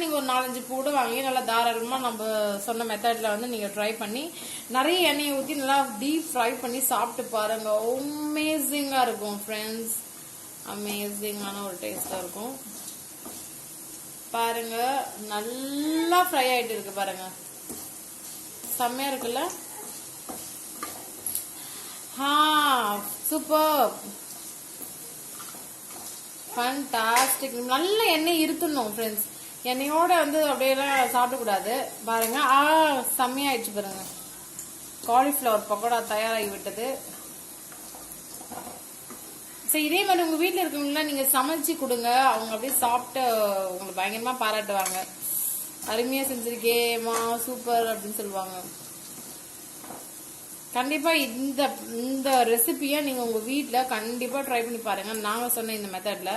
நீங்கள் ஒரு 4-5 பூ கூட வாங்கி நல்லா தாராளமாக நம்ம சொன்ன மெத்தடில் வந்து நீங்கள் ட்ரை பண்ணி நிறைய எண்ணெயை ஊற்றி நல்லா டீப் ஃப்ரை பண்ணி சாப்பிட்டு பாருங்க. அமேசிங்காக இருக்கும் ஃப்ரெண்ட்ஸ், அமேசிங்கான ஒரு டேஸ்டாக இருக்கும். பாருங்க நல்லா ஃப்ரை ஆகிட்டு இருக்கு பாருங்க, செம்மையாக இருக்குல்ல. Super, fantastic. நல்ல எண்ணெய் இருத்தணும் ஃப்ரெண்ட்ஸ், எண்ணெயோட வந்து அப்படியெல்லாம் சாப்பிடக்கூடாது. பாருங்க செம்மையாயிடுச்சு பாருங்க. காலிஃப்ளவர் பக்கோடா தயாராகி விட்டது. சரி, இதே மாதிரி உங்க வீட்டில் இருக்கவங்களாம் நீங்க சமைச்சு கொடுங்க, அவங்க அப்படியே சாப்பிட்டு உங்களை பயங்கரமா பாராட்டுவாங்க. அருமையா செஞ்சிருக்கேமா, சூப்பர் அப்படின்னு சொல்லுவாங்க. கண்டிப்பா இந்த ரெசிபியை நீங்க உங்க வீட்டுல கண்டிப்பா ட்ரை பண்ணி பாருங்க, நாங்க சொன்ன இந்த மெத்தட்ல.